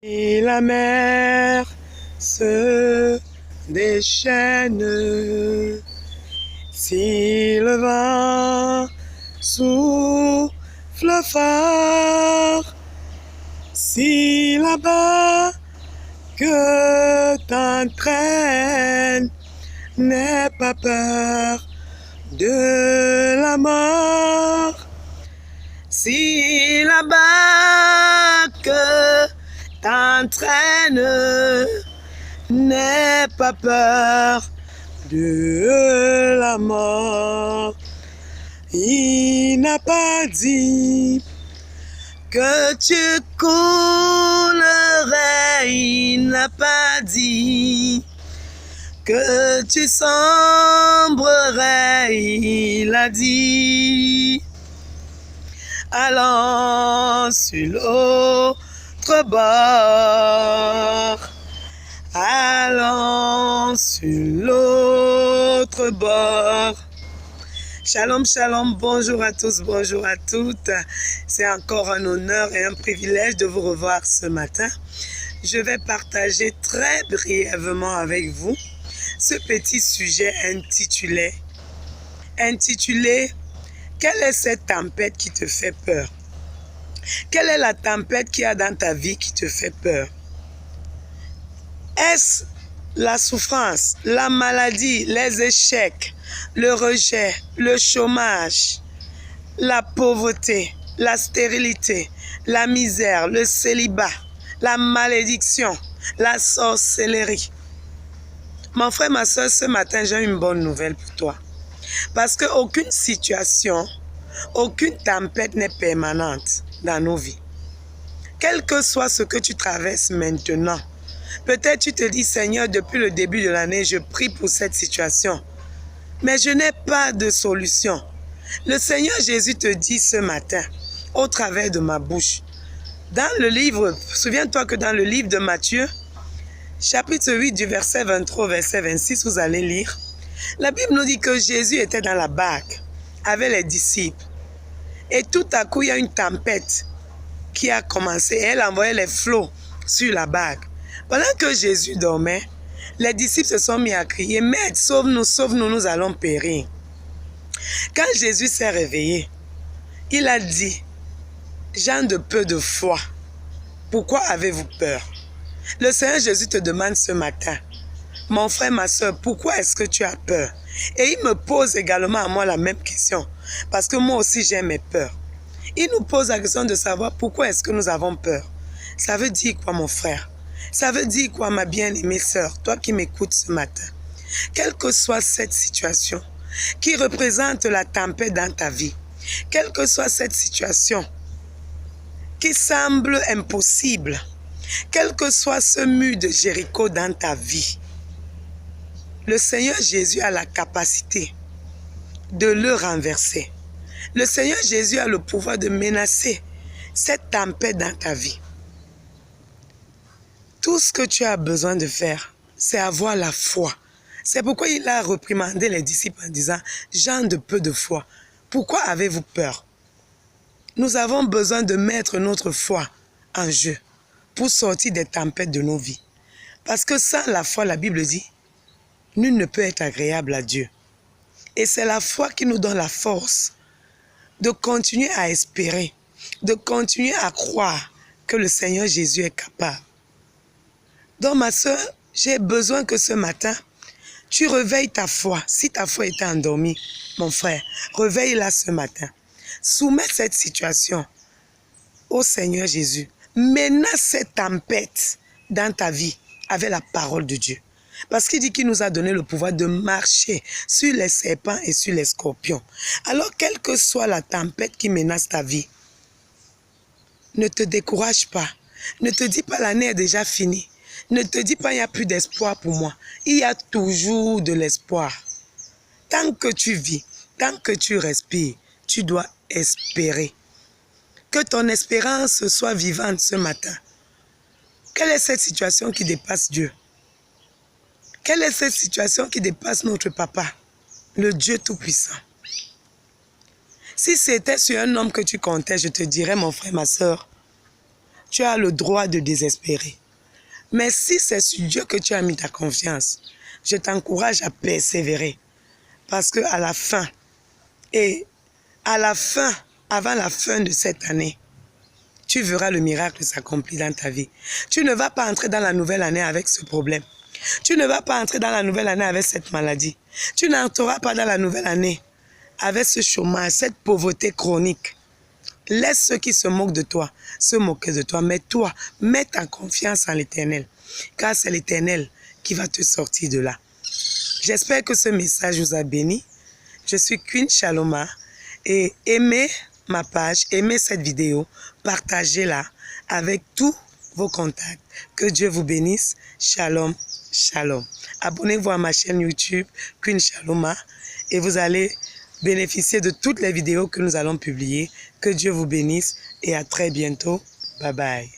Et la mer se déchaîne, si le vent souffle fort, si là-bas que t'entraîne, n'aie pas peur de la mort. Si là-bas que t'entraîne, n'aie pas peur de la mort. Il n'a pas dit que tu coulerais, il n'a pas dit que tu sombrerais, il a dit allons sur l'autre bord, allons sur l'autre bord. Shalom, shalom, bonjour à tous, bonjour à toutes. C'est encore un honneur et un privilège de vous revoir ce matin. Je vais partager très brièvement avec vous ce petit sujet intitulé « Quelle est cette tempête qui te fait peur ?» Quelle est la tempête qu'il y a dans ta vie qui te fait peur? Est-ce la souffrance, la maladie, les échecs, le rejet, le chômage, la pauvreté, la stérilité, la misère, le célibat, la malédiction, la sorcellerie? Mon frère, ma soeur, ce matin, j'ai une bonne nouvelle pour toi. Parce qu'aucune situation, aucune tempête n'est permanente dans nos vies. Quel que soit ce que tu traverses maintenant, peut-être tu te dis, Seigneur, depuis le début de l'année, je prie pour cette situation. Mais je n'ai pas de solution. Le Seigneur Jésus te dit ce matin, au travers de ma bouche, dans le livre, souviens-toi que dans le livre de Matthieu, chapitre 8 du verset 23 au verset 26, vous allez lire, la Bible nous dit que Jésus était dans la barque avec les disciples. Et tout à coup, il y a une tempête qui a commencé. Et elle envoyait les flots sur la barque. Pendant que Jésus dormait, les disciples se sont mis à crier, « Maître, sauve-nous, sauve-nous, nous allons périr. » Quand Jésus s'est réveillé, il a dit, « Gens de peu de foi, pourquoi avez-vous peur ?» Le Seigneur Jésus te demande ce matin, « Mon frère, ma soeur, pourquoi est-ce que tu as peur ?» Et il me pose également à moi la même question, parce que moi aussi j'ai mes peurs. Il nous pose la question de savoir pourquoi est-ce que nous avons peur. Ça veut dire quoi, mon frère? Ça veut dire quoi, ma bien-aimée sœur, toi qui m'écoutes ce matin? Quelle que soit cette situation qui représente la tempête dans ta vie, quelle que soit cette situation qui semble impossible, quel que soit ce mur de Jéricho dans ta vie, le Seigneur Jésus a la capacité de le renverser. Le Seigneur Jésus a le pouvoir de menacer cette tempête dans ta vie. Tout ce que tu as besoin de faire, c'est avoir la foi. C'est pourquoi il a réprimandé les disciples en disant, « Gens de peu de foi, pourquoi avez-vous peur ?» Nous avons besoin de mettre notre foi en jeu pour sortir des tempêtes de nos vies. Parce que sans la foi, la Bible dit, nul ne peut être agréable à Dieu. Et c'est la foi qui nous donne la force de continuer à espérer, de continuer à croire que le Seigneur Jésus est capable. Donc ma soeur, j'ai besoin que ce matin, tu réveilles ta foi. Si ta foi était endormie, mon frère, réveille-la ce matin. Soumets cette situation au Seigneur Jésus. Menace cette tempête dans ta vie avec la parole de Dieu. Parce qu'il dit qu'il nous a donné le pouvoir de marcher sur les serpents et sur les scorpions. Alors, quelle que soit la tempête qui menace ta vie, ne te décourage pas. Ne te dis pas l'année est déjà finie. Ne te dis pas il n'y a plus d'espoir pour moi. Il y a toujours de l'espoir. Tant que tu vis, tant que tu respires, tu dois espérer. Que ton espérance soit vivante ce matin. Quelle est cette situation qui dépasse Dieu? Quelle est cette situation qui dépasse notre papa, le Dieu Tout-Puissant? Si c'était sur un homme que tu comptais, je te dirais, mon frère, ma soeur, tu as le droit de désespérer. Mais si c'est sur Dieu que tu as mis ta confiance, je t'encourage à persévérer. Parce qu'à la fin, avant la fin de cette année, tu verras le miracle s'accomplir dans ta vie. Tu ne vas pas entrer dans la nouvelle année avec ce problème. Tu ne vas pas entrer dans la nouvelle année avec cette maladie. Tu n'entreras pas dans la nouvelle année avec ce chômage, cette pauvreté chronique. Laisse ceux qui se moquent de toi se moquer de toi. Mais toi, mets ta confiance en l'Éternel. Car c'est l'Éternel qui va te sortir de là. J'espère que ce message vous a béni. Je suis Queen Shaloma. Et aimez ma page, aimez cette vidéo, partagez-la avec tous vos contacts. Que Dieu vous bénisse. Shalom, shalom. Abonnez-vous à ma chaîne YouTube, Queen Shaloma, et vous allez bénéficier de toutes les vidéos que nous allons publier. Que Dieu vous bénisse et à très bientôt. Bye bye.